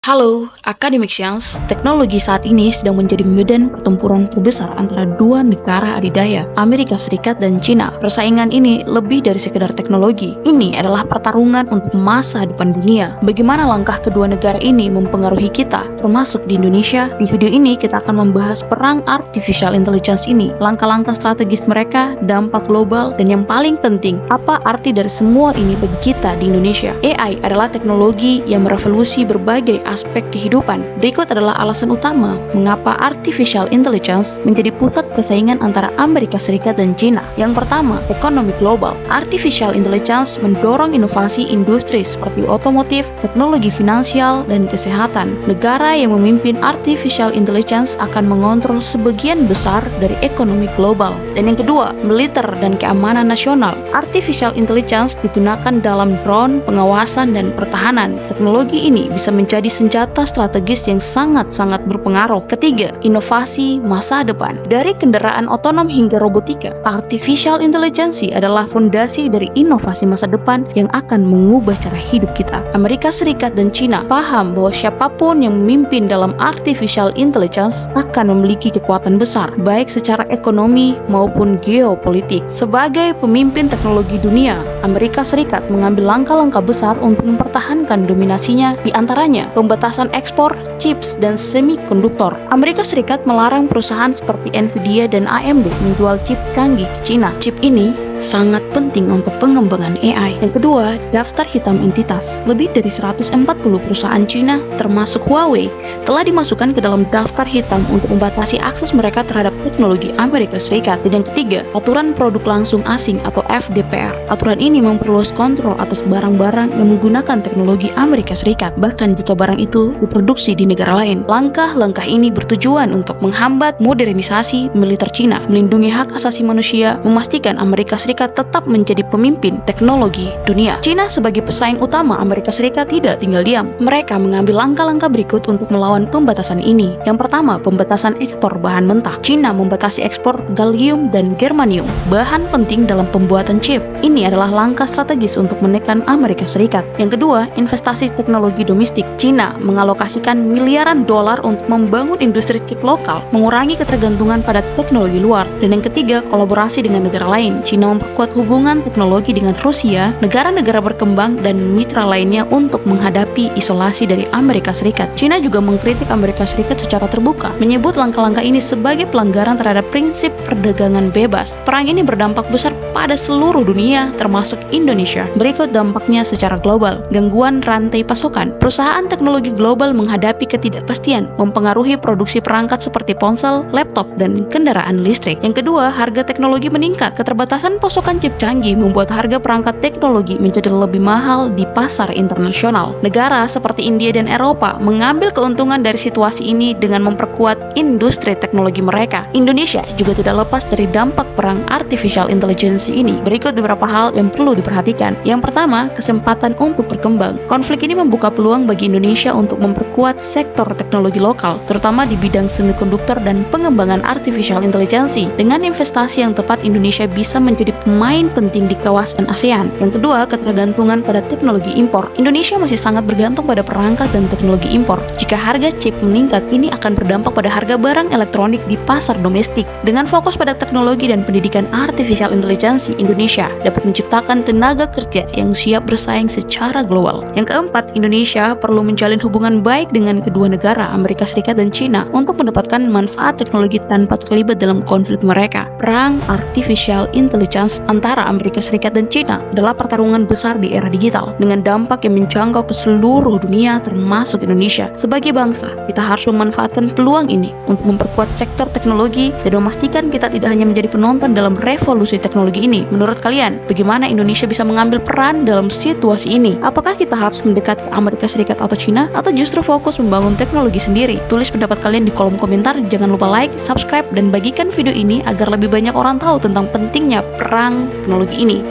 Halo, Academicians. Teknologi saat ini sedang menjadi medan pertempuran terbesar antara dua negara adidaya, Amerika Serikat dan Cina. Persaingan ini lebih dari sekedar teknologi. Ini adalah pertarungan untuk masa depan dunia. Bagaimana langkah kedua negara ini mempengaruhi kita, termasuk di Indonesia? Di video ini kita akan membahas perang artificial intelligence ini, langkah-langkah strategis mereka, dampak global, dan yang paling penting, apa arti dari semua ini bagi kita di Indonesia. AI adalah teknologi yang merevolusi berbagai aspek kehidupan. Berikut adalah alasan utama mengapa artificial intelligence menjadi pusat persaingan antara Amerika Serikat dan China. Yang pertama, ekonomi global. Artificial intelligence mendorong inovasi industri seperti otomotif, teknologi finansial, dan kesehatan. Negara yang memimpin artificial intelligence akan mengontrol sebagian besar dari ekonomi global. Dan yang kedua, militer dan keamanan nasional. Artificial intelligence digunakan dalam drone, pengawasan, dan pertahanan. Teknologi ini bisa menjadi senjata strategis yang sangat-sangat berpengaruh. Ketiga, inovasi masa depan. Dari kendaraan otonom hingga robotika, artificial intelligence adalah fondasi dari inovasi masa depan yang akan mengubah cara hidup kita. Amerika Serikat dan China paham bahwa siapapun yang memimpin dalam artificial intelligence akan memiliki kekuatan besar, baik secara ekonomi maupun geopolitik. Sebagai pemimpin teknologi dunia, Amerika Serikat mengambil langkah-langkah besar untuk mempertahankan dominasinya, di antaranya pembatasan ekspor, chips, dan semikonduktor. Amerika Serikat melarang perusahaan seperti Nvidia dan AMD menjual chip canggih ke China. Chip ini sangat penting untuk pengembangan AI. Yang kedua, daftar hitam entitas. Lebih dari 140 perusahaan Cina, termasuk Huawei, telah dimasukkan ke dalam daftar hitam untuk membatasi akses mereka terhadap teknologi Amerika Serikat. Dan yang ketiga, aturan produk langsung asing atau FDPR. Aturan ini memperluas kontrol atas barang-barang yang menggunakan teknologi Amerika Serikat, bahkan jika barang itu diproduksi di negara lain. Langkah-langkah ini bertujuan untuk menghambat modernisasi militer Cina, melindungi hak asasi manusia, memastikan Amerika Serikat tetap menjadi pemimpin teknologi dunia. China sebagai pesaing utama Amerika Serikat tidak tinggal diam. Mereka mengambil langkah-langkah berikut untuk melawan pembatasan ini. Yang pertama, pembatasan ekspor bahan mentah. China membatasi ekspor gallium dan germanium, bahan penting dalam pembuatan chip. Ini adalah langkah strategis untuk menekan Amerika Serikat. Yang kedua, investasi teknologi domestik. China mengalokasikan miliaran dolar untuk membangun industri chip lokal, mengurangi ketergantungan pada teknologi luar. Dan yang ketiga, kolaborasi dengan negara lain. China memperkuat hubungan teknologi dengan Rusia, negara-negara berkembang, dan mitra lainnya untuk menghadapi isolasi dari Amerika Serikat. China juga mengkritik Amerika Serikat secara terbuka, menyebut langkah-langkah ini sebagai pelanggaran terhadap prinsip perdagangan bebas. Perang ini berdampak besar pada seluruh dunia, termasuk Indonesia. Berikut dampaknya secara global. Gangguan rantai pasokan. Perusahaan teknologi global menghadapi ketidakpastian, mempengaruhi produksi perangkat seperti ponsel, laptop, dan kendaraan listrik. Yang kedua, harga teknologi meningkat. Keterbatasan pasokan chip canggih membuat harga perangkat teknologi menjadi lebih mahal di pasar internasional. Negara seperti India dan Eropa mengambil keuntungan dari situasi ini dengan memperkuat industri teknologi mereka. Indonesia juga tidak lepas dari dampak perang artificial intelligence ini. Berikut beberapa hal yang perlu diperhatikan. Yang pertama, kesempatan untuk berkembang. Konflik ini membuka peluang bagi Indonesia untuk memperkuat sektor teknologi lokal, terutama di bidang semikonduktor dan pengembangan artificial intelligence. Dengan investasi yang tepat, Indonesia bisa menjadi pemain penting di kawasan ASEAN. Yang kedua, ketergantungan pada teknologi impor. Indonesia masih sangat bergantung pada perangkat dan teknologi impor. Jika harga chip meningkat, ini akan berdampak pada harga barang elektronik di pasar domestik. Dengan fokus pada teknologi dan pendidikan artificial intelligence, Indonesia dapat menciptakan tenaga kerja yang siap bersaing secara global. Yang keempat, Indonesia perlu menjalin hubungan baik dengan kedua negara, Amerika Serikat dan China, untuk mendapatkan manfaat teknologi tanpa terlibat dalam konflik mereka. Perang artificial intelligence antara Amerika Serikat dan China adalah pertarungan besar di era digital dengan dampak yang menjangkau ke seluruh dunia termasuk Indonesia. Sebagai bangsa, kita harus memanfaatkan peluang ini untuk memperkuat sektor teknologi dan memastikan kita tidak hanya menjadi penonton dalam revolusi teknologi ini. Menurut kalian, bagaimana Indonesia bisa mengambil peran dalam situasi ini? Apakah kita harus mendekat ke Amerika Serikat atau China, atau justru fokus membangun teknologi sendiri? Tulis pendapat kalian di kolom komentar. Jangan lupa like, subscribe, dan bagikan video ini agar lebih banyak orang tahu tentang pentingnya perang teknologi ini.